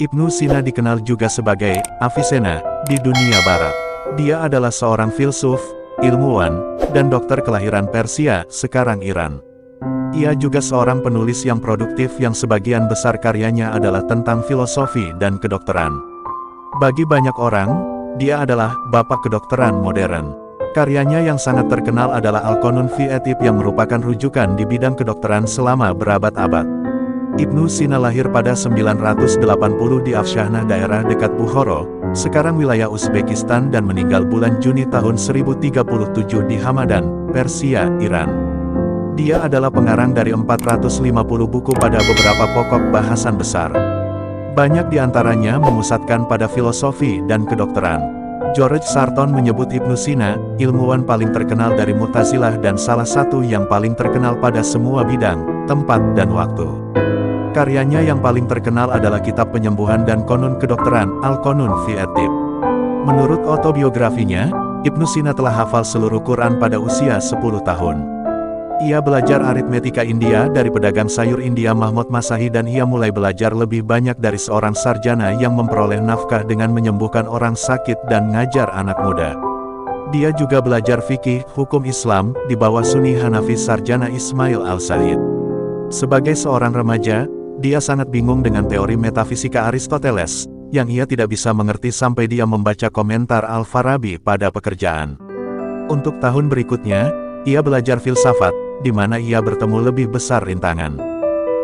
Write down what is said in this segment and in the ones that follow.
Ibnu Sina dikenal juga sebagai Avicenna di dunia barat. Dia adalah seorang filsuf, ilmuwan, dan dokter kelahiran Persia, sekarang Iran. Ia juga seorang penulis yang produktif yang sebagian besar karyanya adalah tentang filosofi dan kedokteran. Bagi banyak orang, dia adalah bapak kedokteran modern. Karyanya yang sangat terkenal adalah Al-Qanun fi At-Tibb yang merupakan rujukan di bidang kedokteran selama berabad-abad. Ibnu Sina lahir pada 980 di Afshanah daerah dekat Bukhara, sekarang wilayah Uzbekistan dan meninggal bulan Juni tahun 1037 di Hamadan, Persia, Iran. Dia adalah pengarang dari 450 buku pada beberapa pokok bahasan besar. Banyak di antaranya memusatkan pada filosofi dan kedokteran. George Sarton menyebut Ibnu Sina, ilmuwan paling terkenal dari Mu'tazilah dan salah satu yang paling terkenal pada semua bidang, tempat dan waktu. Karyanya yang paling terkenal adalah kitab penyembuhan dan konun kedokteran, Al-Qanun fi At-Tibb. Menurut autobiografinya, Ibnu Sina telah hafal seluruh Quran pada usia 10 tahun. Ia belajar aritmetika India dari pedagang sayur India Mahmud Masahi dan ia mulai belajar lebih banyak dari seorang sarjana yang memperoleh nafkah dengan menyembuhkan orang sakit dan ngajar anak muda. Dia juga belajar fikih, hukum Islam, di bawah Sunni Hanafi sarjana Ismail Al-Said. Sebagai seorang remaja, dia sangat bingung dengan teori metafisika Aristoteles, yang ia tidak bisa mengerti sampai dia membaca komentar Al-Farabi pada pekerjaan. Untuk tahun berikutnya, ia belajar filsafat, di mana ia bertemu lebih besar rintangan.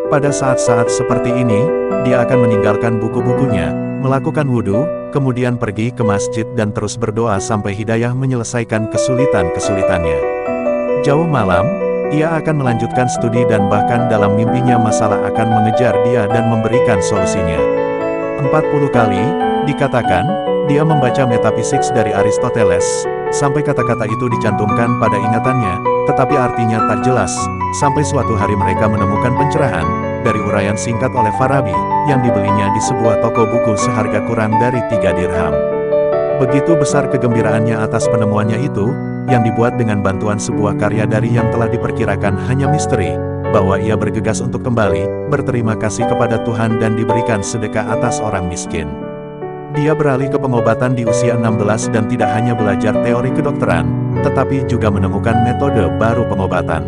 Pada saat-saat seperti ini, dia akan meninggalkan buku-bukunya, melakukan wudhu, kemudian pergi ke masjid dan terus berdoa sampai hidayah menyelesaikan kesulitan-kesulitannya. Jauh malam, ia akan melanjutkan studi dan bahkan dalam mimpinya masalah akan mengejar dia dan memberikan solusinya. 40 kali, dikatakan, dia membaca metafisik dari Aristoteles, sampai kata-kata itu dicantumkan pada ingatannya, tetapi artinya tak jelas, sampai suatu hari mereka menemukan pencerahan, dari uraian singkat oleh Farabi, yang dibelinya di sebuah toko buku seharga kurang dari 3 dirham. Begitu besar kegembiraannya atas penemuannya itu, yang dibuat dengan bantuan sebuah karya dari yang telah diperkirakan hanya misteri, bahwa ia bergegas untuk kembali, berterima kasih kepada Tuhan dan diberikan sedekah atas orang miskin. Dia beralih ke pengobatan di usia 16 dan tidak hanya belajar teori kedokteran, tetapi juga menemukan metode baru pengobatan.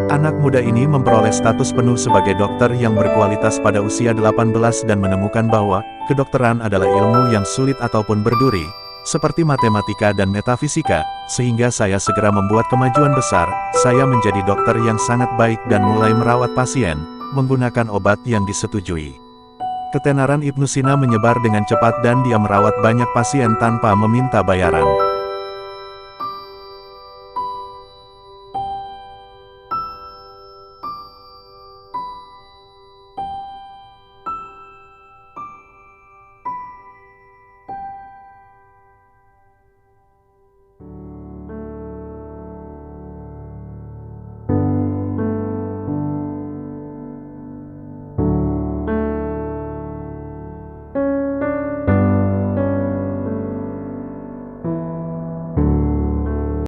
Anak muda ini memperoleh status penuh sebagai dokter yang berkualitas pada usia 18 dan menemukan bahwa kedokteran adalah ilmu yang sulit ataupun berduri, seperti matematika dan metafisika, sehingga saya segera membuat kemajuan besar. Saya menjadi dokter yang sangat baik dan mulai merawat pasien, menggunakan obat yang disetujui. Ketenaran Ibnu Sina menyebar dengan cepat dan dia merawat banyak pasien tanpa meminta bayaran.